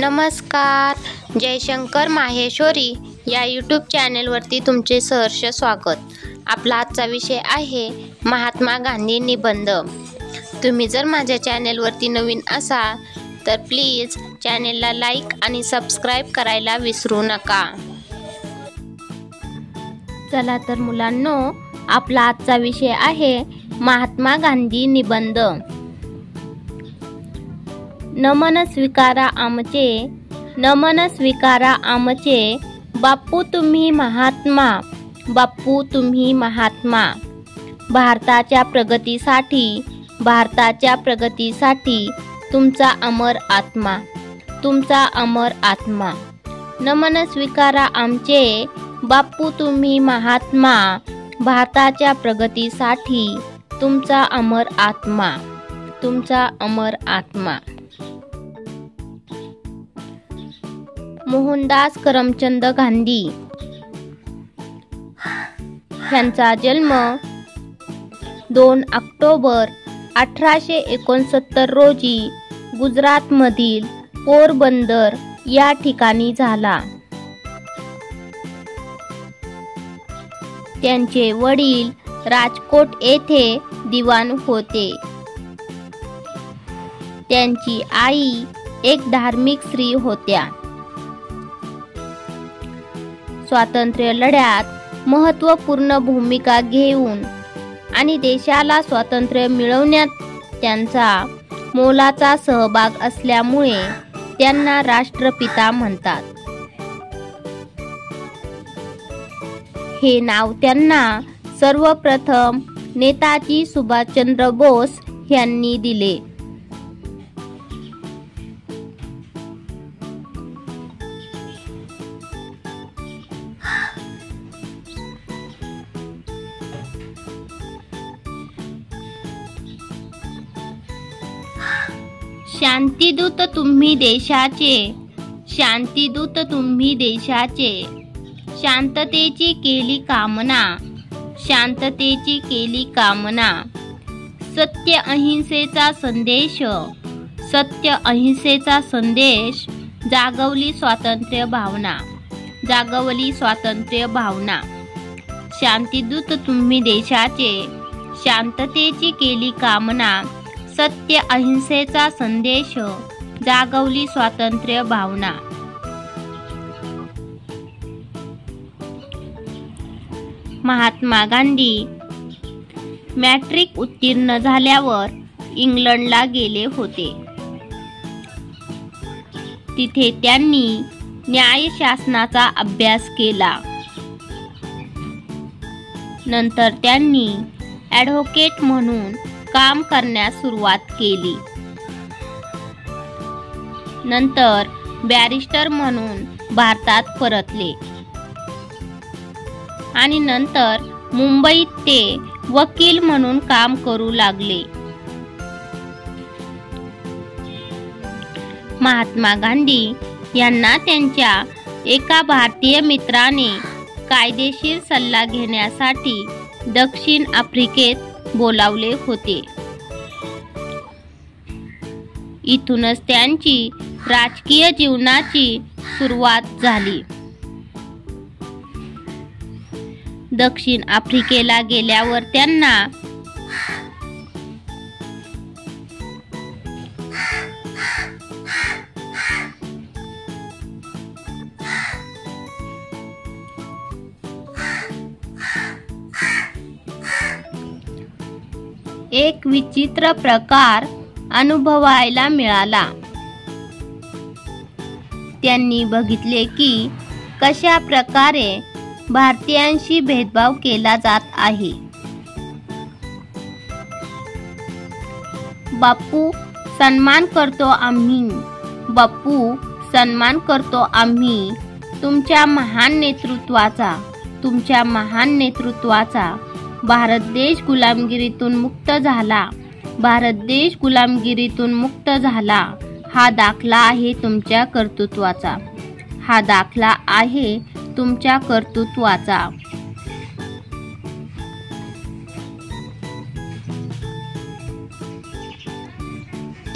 नमस्कार. जयशंकर माहेश्वरी या यूट्यूब चॅनेलवरती तुमचे सहर्ष स्वागत. आपला आजचा विषय आहे महात्मा गांधी निबंध. तुम्ही जर माझ्या चॅनेलवरती नवीन असाल तर प्लीज चॅनेलला लाईक आणि सबस्क्राईब करायला विसरू नका. चला तर मुलांनो, आपला आजचा विषय आहे महात्मा गांधी निबंध. नमन स्वीकारा आमचे, नमन स्वीकारा आमचे, बापू तुम्ही महात्मा, बापू तुम्ही महात्मा. भारताच्या प्रगतीसाठी, भारताच्या प्रगतीसाठी तुमचा अमर आत्मा, तुमचा अमर आत्मा. नमन स्वीकारा आमचे, बापू तुम्ही महात्मा, भारताच्या प्रगतीसाठी तुमचा अमर आत्मा, तुमचा अमर आत्मा. मोहनदास करमचंद गांधी यांचा जन्म 2 ऑक्टोबर 1869 रोजी गुजरातमधील पोरबंदर या ठिकाणी झाला. त्यांचे वडील राजकोट येथे दिवाण होते. त्यांची आई एक धार्मिक स्त्री होत्या. स्वातंत्र्य लढ्यात महत्त्वपूर्ण भूमिका घेऊन आणि देशाला स्वातंत्र्य मिळवण्यात त्यांचा मोलाचा सहभाग असल्यामुळे त्यांना राष्ट्रपिता म्हणतात. हे नाव त्यांना सर्वप्रथम नेताजी सुभाषचंद्र बोस यांनी दिले. शांतिदूत तुम्ही देशाचे, शांतिदूत तुम्ही देशाचे, शांततेची केली कामना, शांततेची केली कामना. सत्य अहिंसेचा संदेश, सत्य अहिंसेचा संदेश, जागवली स्वातंत्र्य भावना, जागवली स्वातंत्र्य भावना. शांतिदूत तुम्ही देशाचे, शांततेची केली कामना, सत्य अहिंसेचा संदेश, जागवली स्वातंत्र्य भावना. महात्मा गांधी मॅट्रिक उत्तीर्ण झाल्यावर इंग्लंडला गेले होते. तिथे त्यांनी न्यायशास्त्राचा अभ्यास केला. नंतर त्यांनी ॲडव्होकेट म्हणून काम करण्यास सुरुवात केली. नंतर बॅरिस्टर म्हणून भारतात परतले आणि नंतर मुंबईत ते वकील म्हणून काम करू लागले. महात्मा गांधी यांना त्यांच्या एका भारतीय मित्राने कायदेशीर सल्ला घेण्यासाठी दक्षिण आफ्रिकेत बोलावले होते. इथूनच त्यांची राजकीय जीवनाची सुरुवात झाली. दक्षिण आफ्रिकेला गेल्यावर त्यांना एक विचित्र प्रकार अनुभवायला मिळाला. त्यांनी बघितले की कशा प्रकारे भारतीयांशी भेदभाव केला जात आहे. बापू सन्मान करतो आम्ही, बापू सन्मान करतो आम्ही तुमच्या महान नेतृत्वाचा, तुमच्या महान नेतृत्वाचा. भारत देश गुलामगिरीतून मुक्त झाला, भारत देश गुलामगिरीतून मुक्त झाला. हा दाखला आहे तुमच्या कर्तृत्वाचा, हा दाखला आहे तुमच्या कर्तृत्वाचा.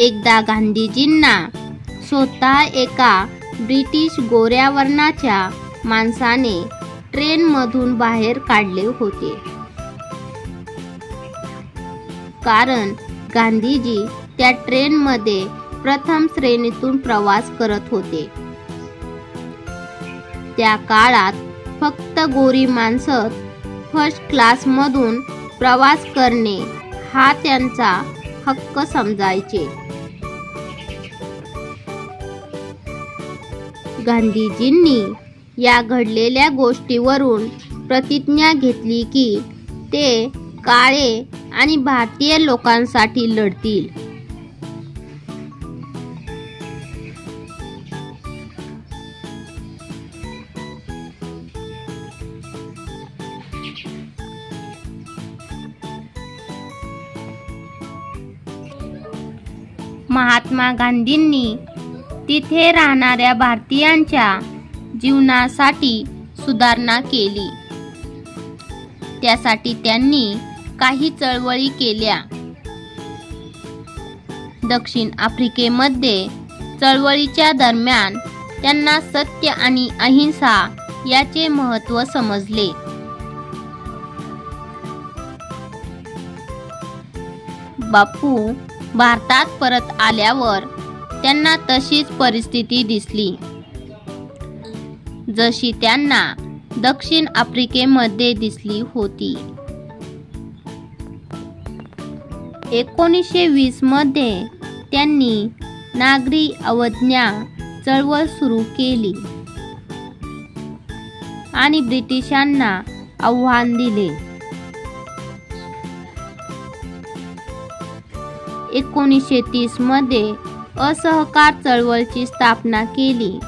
एकदा गांधीजींना स्वतः एका ब्रिटिश गोऱ्या वर्णाच्या माणसाने ट्रेनमधून बाहेर काढले होते, कारण गांधीजी त्या ट्रेनमध्ये प्रथम श्रेणीतून प्रवास करत होते. त्या काळात फक्त गोरी माणसं फर्स्ट क्लासमधून प्रवास करणे हा त्यांचा हक्क समजायचे. गांधीजींनी या घडलेल्या गोष्टीवरून प्रतिज्ञा घेतली की ते काळे आणि भारतीय लोकांसाठी लढतील. महात्मा गांधींनी तिथे राहणाऱ्या भारतीयांच्या जीवनासाठी सुधारणा केली. त्यासाठी त्यांनी काही चळवळी केल्या. दक्षिण आफ्रिकेमध्ये चळवळीच्या दरम्यान त्यांना सत्य आणि अहिंसा याचे महत्त्व समजले. बापू भारतात परत आल्यावर त्यांना तशीच परिस्थिती दिसली जशी त्यांना दक्षिण आफ्रिकेमध्ये दिसली होती. 1920 मध्ये त्यांनी नागरी अवज्ञा चळवळ सुरू केली आणि ब्रिटिशांना आव्हान दिले. 1930 मध्ये असहकार चळवळीची स्थापना केली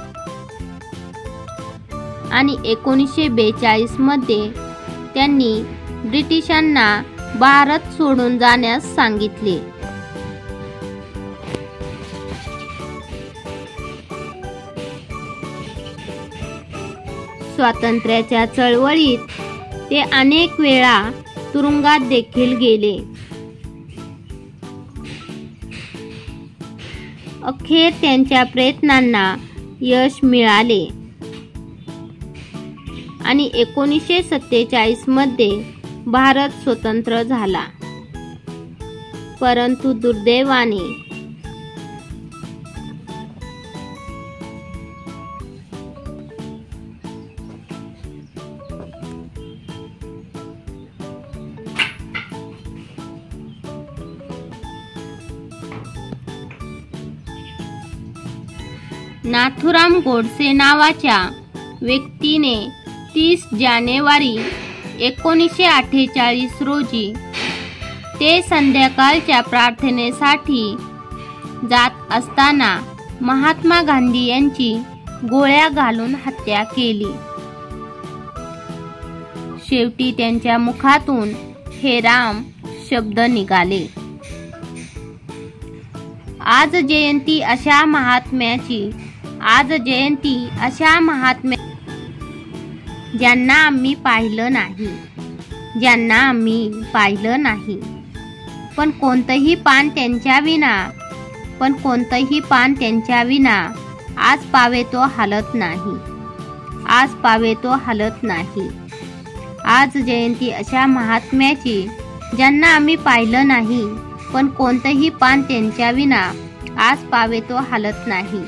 आणि 1942 मध्ये त्यांनी ब्रिटिशांना भारत सोडून जाण्यास सांगितले. स्वातंत्र्याच्या चळवळीत ते अनेक वेळा तुरुंगात देखील गेले. अखेर त्यांच्या प्रयत्नांना यश मिळाले आणि 1947 मध्ये भारत स्वतंत्र झाला. परंतु दुर्दैवाने नाथूराम गोडसे नावाच्या व्यक्तीने 30 जानेवारी 1948 रोजी ते संध्याकाळच्या प्रार्थनेसाठी जात असताना महात्मा गांधी यांची गोळ्या घालून हत्या केली. शेवटी त्यांच्या मुखातून हे राम शब्द निघाले. आज जयंती अशा महात्म्याची ज्यांना आम्ही पाहिलं नाही, पण कोणतंही पान त्यांच्या विना आज पावे तो हलत नाही. आज जयंती अशा महात्म्याची ज्यांना आम्ही पाहिलं नाही, पण कोणतंही पान त्यांच्या विना आज पावे तो हलत नाही.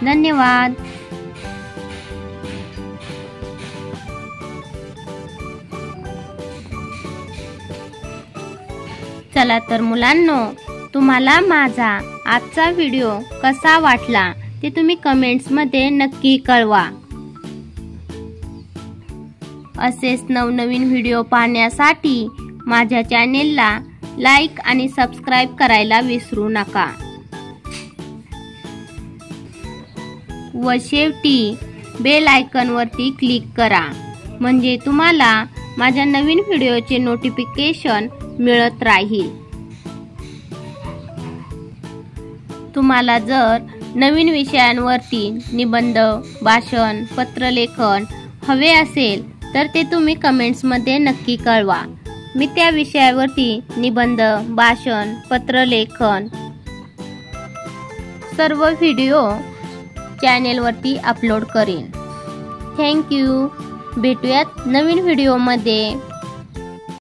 धन्यवाद. चला तर मुलांनो, तुम्हाला माझा आजचा व्हिडिओ कसा वाटला ते तुम्ही कमेंट्समध्ये नक्की कळवा. असेच नवनवीन व्हिडिओ पाहण्यासाठी माझ्या चॅनेलला लाईक आणि सबस्क्राईब करायला विसरू नका. व शेवटी बेल आयकॉनवरती क्लिक करा, म्हणजे तुम्हाला माझ्या नवीन व्हिडिओचे नोटिफिकेशन मिळत राहील. तुम्हाला जर नवीन विषयांवरती निबंध, भाषण, पत्रलेखन हवे असेल तर ते तुम्ही कमेंट्समध्ये नक्की कळवा. मी त्या विषयावरती निबंध, भाषण, पत्रलेखन सर्व व्हिडिओ चॅनेलवरती अपलोड करेन। थँक्यू। भेटूयात नवीन व्हिडिओमध्ये।